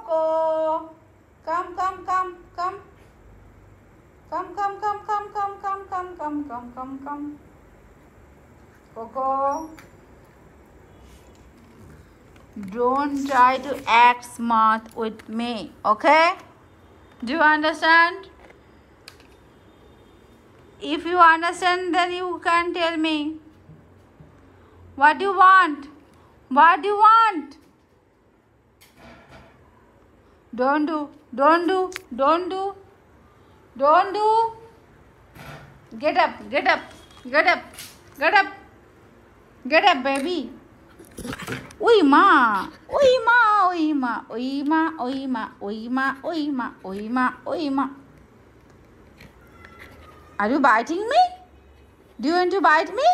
Coco. Come, come, come, come. Come, come, come, come, come, come, come, come, come, come, come. Coco. Don't try to act smart with me, okay? Do you understand? If you understand, then you can tell me. What do you want? What do you want? Don't do. Don't do. Don't do. Don't do. Get up. Get up. Get up. Get up. Get up, baby. Oi ma. Oi ma. Oi ma. Oi ma. Oi ma. Oi ma. Oi ma. Oi ma. Oi ma. Are you biting me? Do you want to bite me?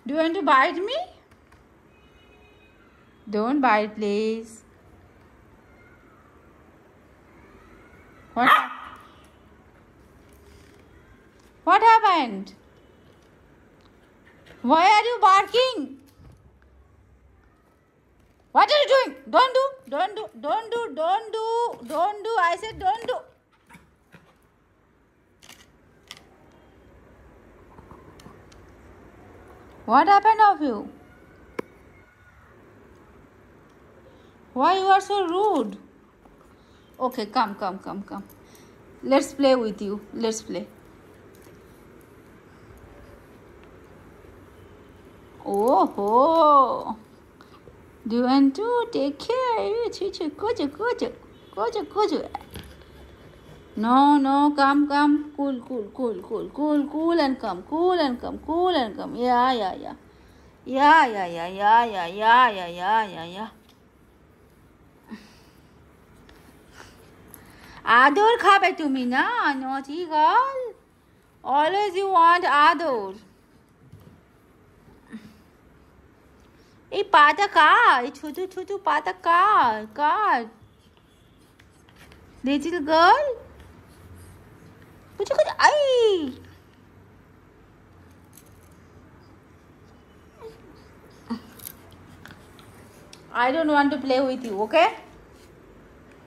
Do you want to bite me? Don't bite, please. What happened? Why are you barking? What are you doing? Don't do. Don't do. Don't do. Don't do. Don't do. I said don't do. What happened of you? Why you are so rude? Okay, come. Let's play with you. Let's play. Oh. Do you want to take care? Go. No, come. Cool and come. Yeah. Ador খাবে তুমি না naughty girl. Always you want ador. এই পাটা কার? এই ছোট পাটা কার? Little girl? Kuchu I I don't want to play with you, okay?